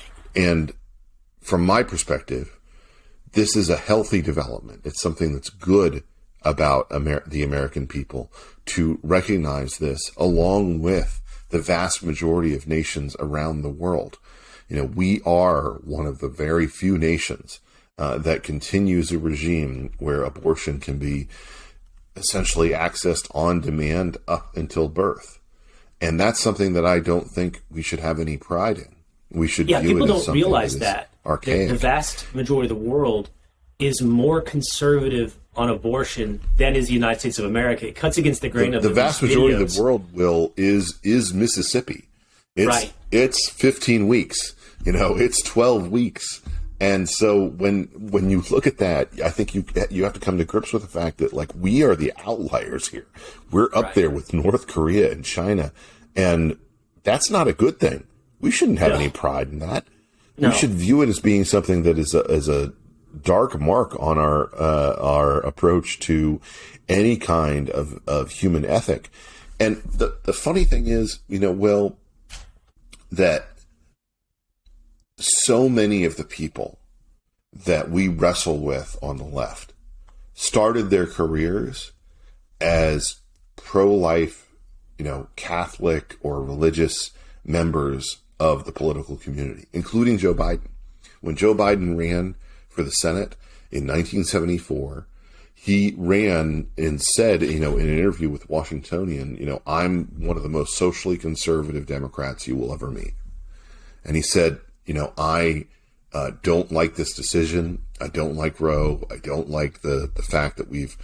from my perspective, this is a healthy development. It's something that's good about the American people to recognize this, along with the vast majority of nations around the world. We are one of the very few nations that continues a regime where abortion can be essentially accessed on demand up until birth. And that's something that I don't think we should have any pride in. We should view people it as don't something realize that is archaic. The vast majority of the world is more conservative on abortion than is the United States of America. It cuts against the grain of the vast majority of the world is Mississippi. It's 15 weeks. It's 12 weeks. And so when you look at that, I think you have to come to grips with the fact that, like, we are the outliers here. We're up there with North Korea and China, and that's not a good thing. We shouldn't have any pride in that. We should view it as being something that is a dark mark on our approach to any kind of human ethic. And the funny thing is, Will, that so many of the people that we wrestle with on the left started their careers as pro-life, Catholic or religious members of the political community, including Joe Biden. When Joe Biden ran for the Senate in 1974, he ran and said, in an interview with Washingtonian, I'm one of the most socially conservative Democrats you will ever meet. And he said, don't like this decision. I don't like Roe. I don't like the fact that we've,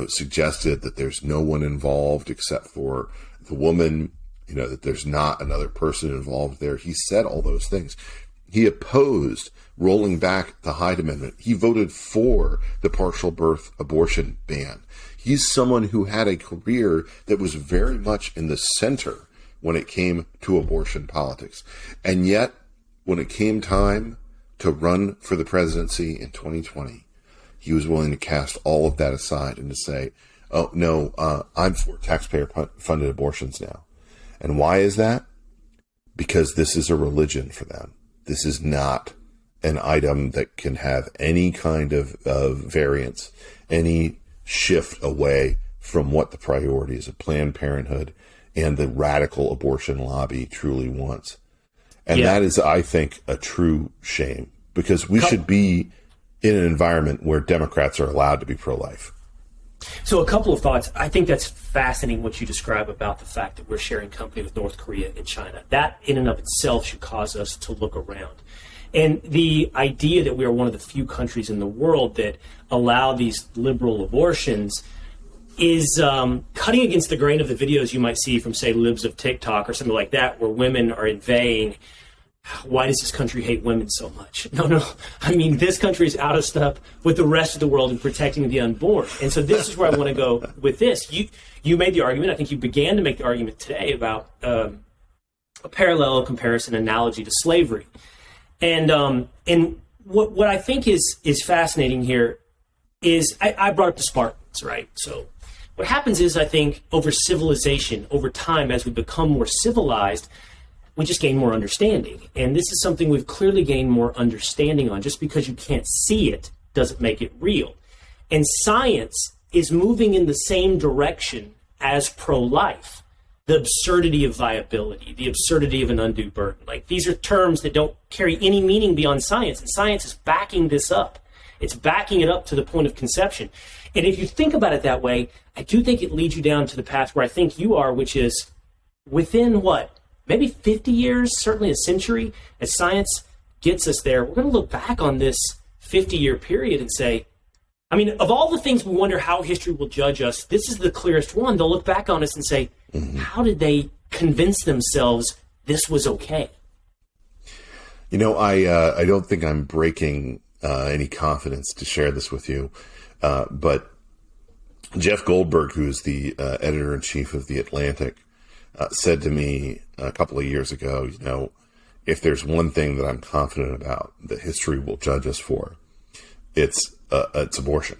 suggested that there's no one involved except for the woman, that there's not another person involved there. He said all those things. He opposed rolling back the Hyde Amendment. He voted for the partial birth abortion ban. He's someone who had a career that was very much in the center when it came to abortion politics. And yet, when it came time to run for the presidency in 2020, he was willing to cast all of that aside and to say, oh, no, I'm for taxpayer-funded abortions now. And why is that? Because this is a religion for them. This is not an item that can have any kind of variance, any shift away from what the priorities of Planned Parenthood and the radical abortion lobby truly wants. And that is, I think, a true shame, because we should be in an environment where Democrats are allowed to be pro-life. So a couple of thoughts. I think that's fascinating what you describe about the fact that we're sharing company with North Korea and China. That in and of itself should cause us to look around. And the idea that we are one of the few countries in the world that allow these liberal abortions is cutting against the grain of the videos you might see from, say, libs of TikTok or something like that, where women are inveighing, why does this country hate women so much? No. I mean, this country is out of step with the rest of the world in protecting the unborn. And so this is where I want to go with this. You made the argument, I think you began to make the argument today about a parallel comparison analogy to slavery. And what I think is fascinating here is I brought up the Spartans, right? So what happens is, I think, over civilization, over time, as we become more civilized, we just gain more understanding. And this is something we've clearly gained more understanding on. Just because you can't see it doesn't make it real. And science is moving in the same direction as pro-life. The absurdity of viability, the absurdity of an undue burden. Like, these are terms that don't carry any meaning beyond science. And science is backing this up. It's backing it up to the point of conception. And if you think about it that way, I do think it leads you down to the path where I think you are, which is within maybe 50 years, certainly a century, as science gets us there, we're going to look back on this 50-year period and say, I mean, of all the things we wonder how history will judge us, this is the clearest one. They'll look back on us and say, how did they convince themselves this was okay? I don't think I'm breaking any confidence to share this with you, but Jeff Goldberg, who's the editor-in-chief of The Atlantic, said to me a couple of years ago, if there's one thing that I'm confident about that history will judge us for, it's abortion.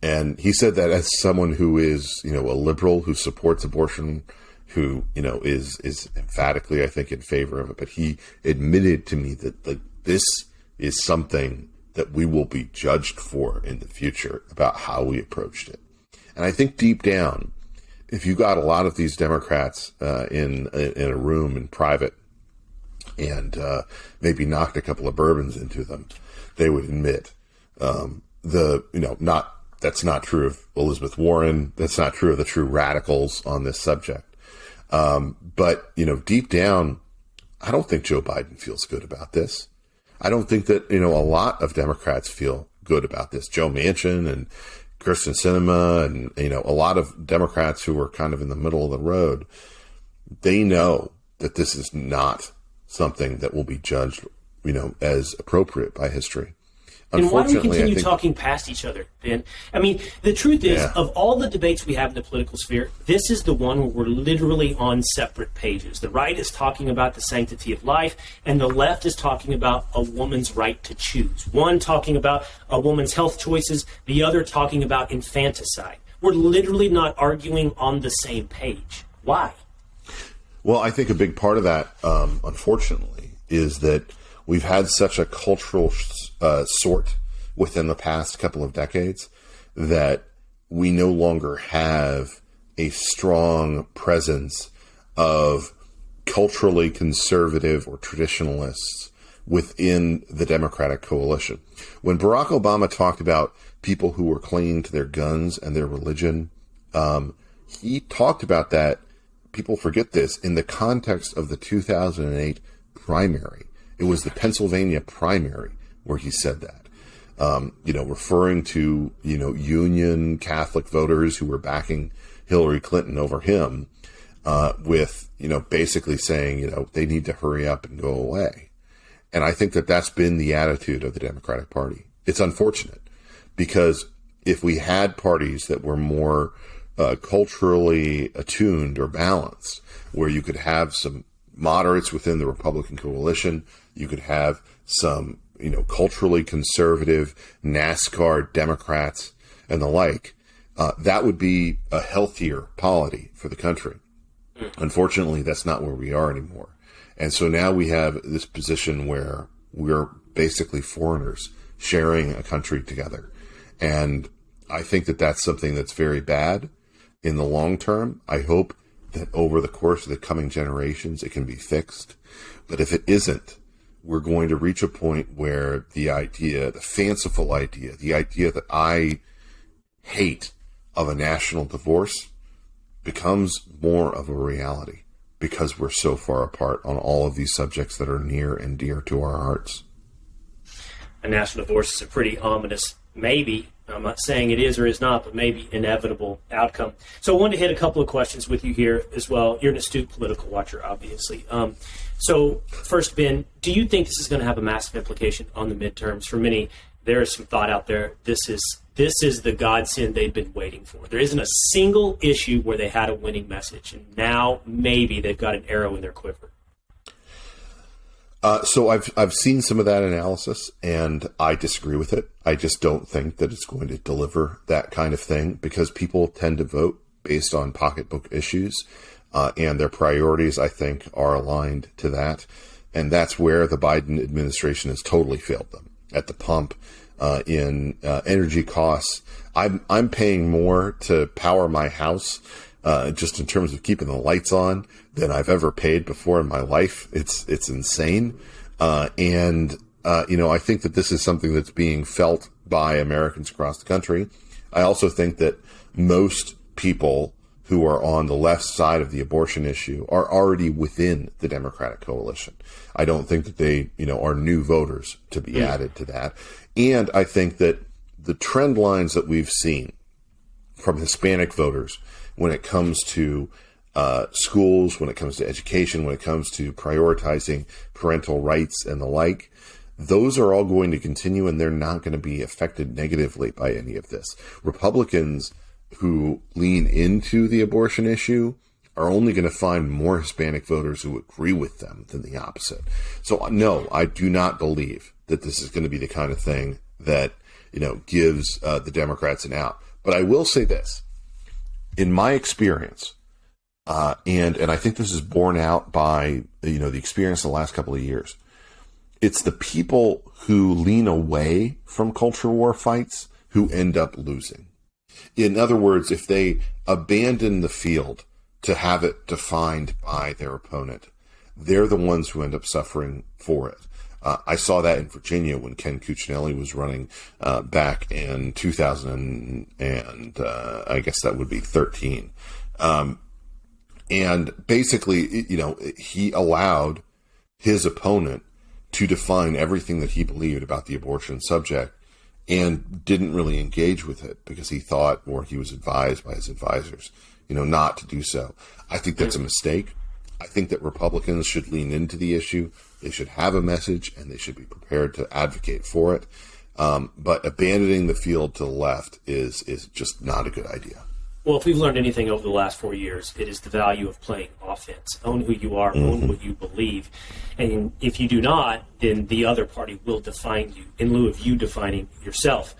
And he said that as someone who is, a liberal who supports abortion, who, is emphatically, I think, in favor of it. But he admitted to me that this is something that we will be judged for in the future about how we approached it. And I think deep down, if you got a lot of these Democrats in a room in private and maybe knocked a couple of bourbons into them, they would admit that's not true of Elizabeth Warren. That's not true of the true radicals on this subject. But deep down, I don't think Joe Biden feels good about this. I don't think that, a lot of Democrats feel good about this. Joe Manchin and Kyrsten Sinema and, a lot of Democrats who are kind of in the middle of the road, they know that this is not something that will be judged, as appropriate by history. And why do we continue talking past each other, Ben? I mean, the truth is, of all the debates we have in the political sphere, this is the one where we're literally on separate pages. The right is talking about the sanctity of life, and the left is talking about a woman's right to choose. One talking about a woman's health choices, the other talking about infanticide. We're literally not arguing on the same page. Why? Well, I think a big part of that, unfortunately, is that we've had such a cultural sort within the past couple of decades that we no longer have a strong presence of culturally conservative or traditionalists within the Democratic coalition. When Barack Obama talked about people who were clinging to their guns and their religion, he talked about that, people forget this, in the context of the 2008 primary. It was the Pennsylvania primary where he said that. Referring to, Union Catholic voters who were backing Hillary Clinton over him, with, basically saying, they need to hurry up and go away. And I think that that's been the attitude of the Democratic Party. It's unfortunate because if we had parties that were more culturally attuned or balanced, where you could have some moderates within the Republican coalition, you could have some, culturally conservative NASCAR Democrats and the like, that would be a healthier polity for the country. Unfortunately, that's not where we are anymore. And so now we have this position where we're basically foreigners sharing a country together. And I think that that's something that's very bad in the long term. I hope that over the course of the coming generations, it can be fixed. But if it isn't, we're going to reach a point where the fanciful idea, the idea that I hate of a national divorce becomes more of a reality because we're so far apart on all of these subjects that are near and dear to our hearts. A national divorce is a pretty ominous, maybe, I'm not saying it is or is not, but maybe inevitable outcome. So I wanted to hit a couple of questions with you here as well. You're an astute political watcher, obviously. So first, Ben, do you think this is going to have a massive implication on the midterms? For many, there is some thought out there. This is the godsend they've been waiting for. There isn't a single issue where they had a winning message, and now maybe they've got an arrow in their quiver. So I've seen some of that analysis, and I disagree with it. I just don't think that it's going to deliver that kind of thing because people tend to vote based on pocketbook issues, and their priorities, I think, are aligned to that. And that's where the Biden administration has totally failed them at the pump, in energy costs. I'm paying more to power my house, just in terms of keeping the lights on, than I've ever paid before in my life. It's insane. I think that this is something that's being felt by Americans across the country. I also think that most people who are on the left side of the abortion issue are already within the Democratic coalition. I don't think that they, are new voters to be added to that. And I think that the trend lines that we've seen from Hispanic voters when it comes to schools, when it comes to education, when it comes to prioritizing parental rights and the like, those are all going to continue, and they're not going to be affected negatively by any of this. Republicans who lean into the abortion issue are only going to find more Hispanic voters who agree with them than the opposite. So no, I do not believe that this is going to be the kind of thing that, gives the Democrats an out. But I will say this. In my experience, and I think this is borne out by, the experience of the last couple of years, it's the people who lean away from culture war fights who end up losing. In other words, if they abandon the field to have it defined by their opponent, they're the ones who end up suffering for it. I saw that in Virginia when Ken Cuccinelli was running back in 2000 and I guess that would be 13. And basically, he allowed his opponent to define everything that he believed about the abortion subject and didn't really engage with it because he thought, or he was advised by his advisors, not to do so. I think that's a mistake. I think that Republicans should lean into the issue. They should have a message, and they should be prepared to advocate for it. But abandoning the field to the left is just not a good idea. Well, if we've learned anything over the last 4 years, it is the value of playing offense. Own who you are, own what you believe. And if you do not, then the other party will define you in lieu of you defining yourself.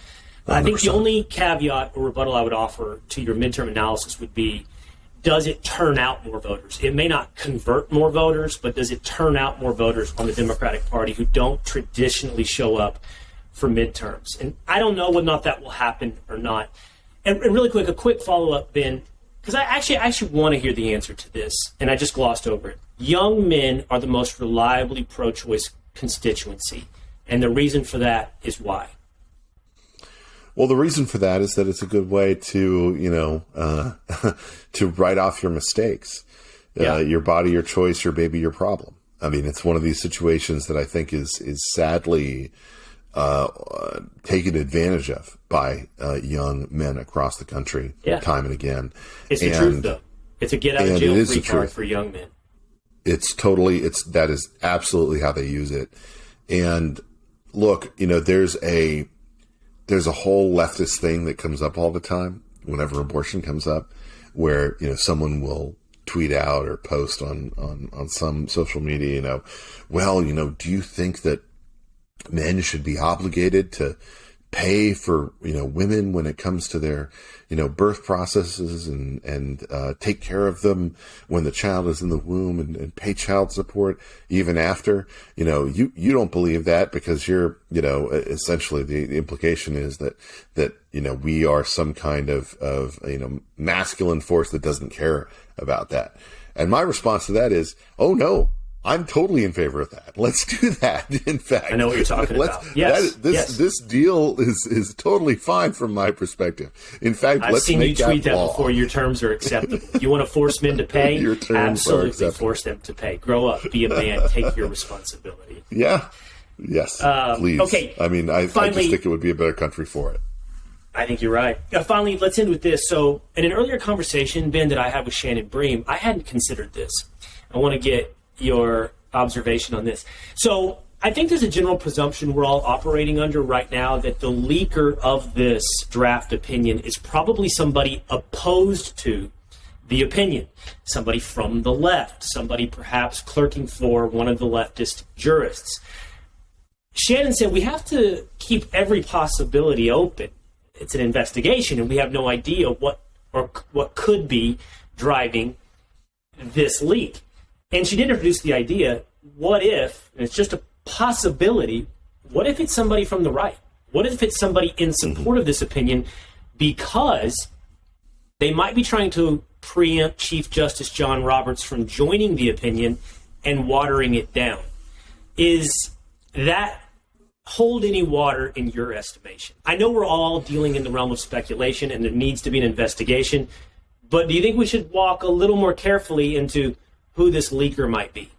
100%. I think the only caveat or rebuttal I would offer to your midterm analysis would be, does it turn out more voters? It may not convert more voters, but does it turn out more voters on the Democratic Party who don't traditionally show up for midterms? And I don't know whether or not that will happen or not. And really quick, a quick follow-up, Ben, because I actually want to hear the answer to this, and I just glossed over it. Young men are the most reliably pro-choice constituency, and the reason for that is why? Well, the reason for that is that it's a good way to, to write off your mistakes. Your body, your choice, your baby, your problem. I mean, it's one of these situations that I think is sadly taken advantage of by young men across the country time and again. It's the truth, though. It's a get out of jail free card for young men. That is absolutely how they use it. And look, there's a whole leftist thing that comes up all the time whenever abortion comes up, where, someone will tweet out or post on some social media, do you think that men should be obligated to pay for, women when it comes to their, birth processes and take care of them when the child is in the womb and pay child support even after, you don't believe that because you're, essentially the implication is that, we are some kind of, masculine force that doesn't care about that. And my response to that is, oh no, I'm totally in favor of that. Let's do that. In fact, I know what you're talking about. Yes, this deal is totally fine from my perspective. In fact, I've seen you tweet that before. Your terms are acceptable. You want to force men to pay? Your terms absolutely force them to pay. Grow up, be a man, take your responsibility. Yeah. Yes. Please. Okay. I mean, I just think it would be a better country for it. I think you're right. Finally, let's end with this. So, in an earlier conversation, Ben, that I had with Shannon Bream, I hadn't considered this. I want to get your observation on this. So I think there's a general presumption we're all operating under right now that the leaker of this draft opinion is probably somebody opposed to the opinion, somebody from the left, somebody perhaps clerking for one of the leftist jurists. Shannon said we have to keep every possibility open. It's an investigation, and we have no idea what could be driving this leak. And she did introduce the idea, what if, and it's just a possibility, what if it's somebody from the right? What if it's somebody in support of this opinion because they might be trying to preempt Chief Justice John Roberts from joining the opinion and watering it down? Is that hold any water in your estimation? I know we're all dealing in the realm of speculation and there needs to be an investigation, but do you think we should walk a little more carefully into who this leaker might be?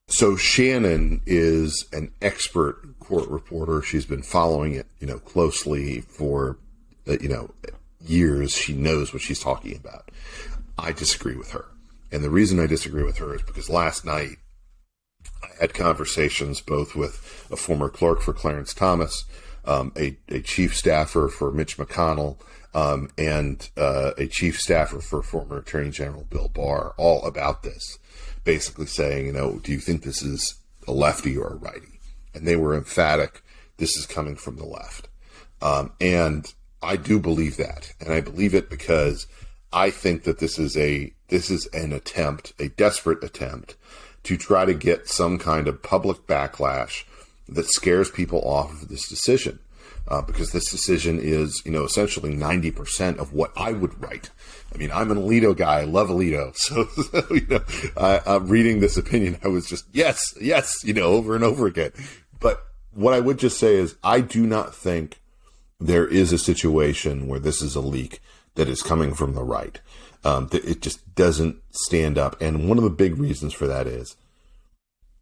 So Shannon is an expert court reporter. She's been following it, closely for, years. She knows what she's talking about. I disagree with her. And the reason I disagree with her is because last night I had conversations both with a former clerk for Clarence Thomas, a chief staffer for Mitch McConnell, and a chief staffer for former Attorney General Bill Barr, all about this, basically saying, do you think this is a lefty or a righty? And they were emphatic, this is coming from the left. And I do believe that. And I believe it because I think that this is an attempt, a desperate attempt, to try to get some kind of public backlash that scares people off of this decision. Because this decision is, essentially 90% of what I would write. I mean, I'm an Alito guy. I love Alito. So I'm reading this opinion. I was just, yes, over and over again. But what I would just say is I do not think there is a situation where this is a leak that is coming from the right. It just doesn't stand up. And one of the big reasons for that is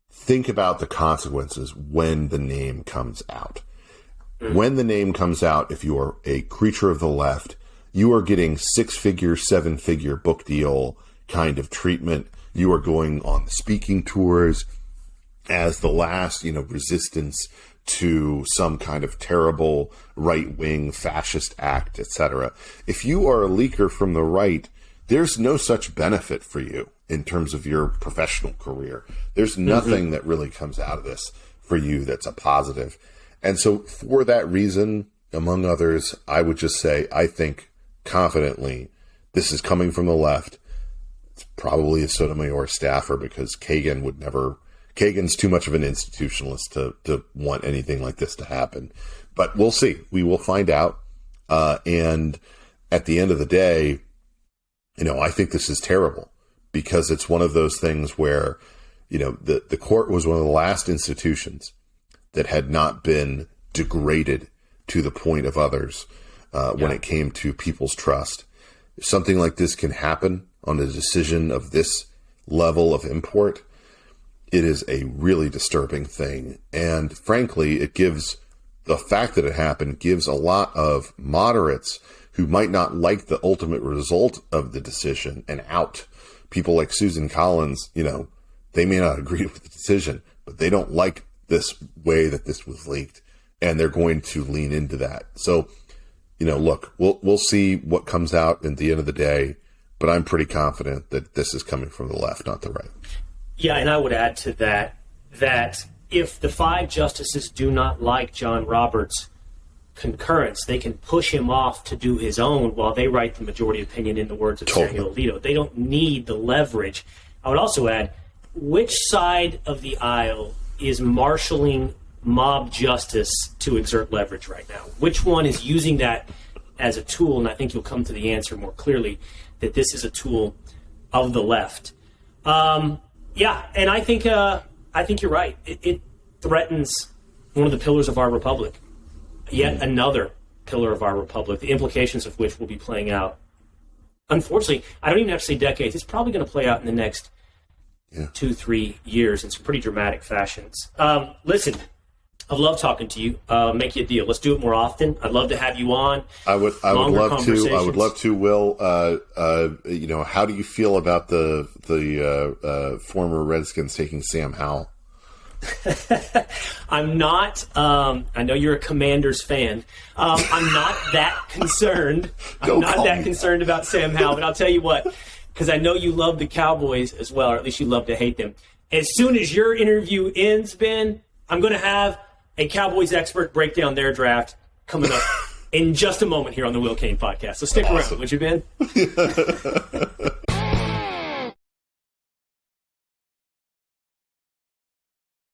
think about the consequences when the name comes out. When the name comes out, if you are a creature of the left, you are getting 6-figure, 7-figure book deal kind of treatment. You are going on the speaking tours as the last, resistance to some kind of terrible right-wing fascist act, etc. If you are a leaker from the right, there's no such benefit for you in terms of your professional career. There's nothing that really comes out of this for you that's a positive. And so for that reason, among others, I would just say, I think confidently, this is coming from the left. It's probably a Sotomayor staffer because Kagan's too much of an institutionalist to want anything like this to happen. But we'll see. We will find out. And at the end of the day, I think this is terrible because it's one of those things where, the court was one of the last institutions that had not been degraded to the point of others when it came to people's trust. If something like this can happen on a decision of this level of import, it is a really disturbing thing. And frankly, the fact that it happened gives a lot of moderates who might not like the ultimate result of the decision and out. People like Susan Collins, they may not agree with the decision, but they don't like this way that this was leaked, and they're going to lean into that. So, look, we'll see what comes out at the end of the day, but I'm pretty confident that this is coming from the left, not the right. Yeah, and I would add to that if the 5 justices do not like John Roberts' concurrence, they can push him off to do his own while they write the majority opinion, in the words of Samuel Alito. They don't need the leverage. I would also add, which side of the aisle is marshaling mob justice to exert leverage right now? Which one is using that as a tool? And I think you'll come to the answer more clearly, that this is a tool of the left. Yeah, and I think you're right. It threatens one of the pillars of our republic, yet another pillar of our republic, the implications of which will be playing out. Unfortunately, I don't even have to say decades. It's probably going to play out in the next 2-3 years in some pretty dramatic fashions. Listen, I love talking to you. Make you a deal. Let's do it more often. I'd love to have you on. I would love to. I would love to. Will, how do you feel about the former Redskins taking Sam Howell? I'm not. I know you're a Commanders fan. I'm not that concerned. I'm not that concerned about Sam Howell. But I'll tell you what, because I know you love the Cowboys as well, or at least you love to hate them. As soon as your interview ends, Ben, I'm going to have a Cowboys expert break down their draft coming up in just a moment here on the Will Cain Podcast. So stick around, would you, Ben?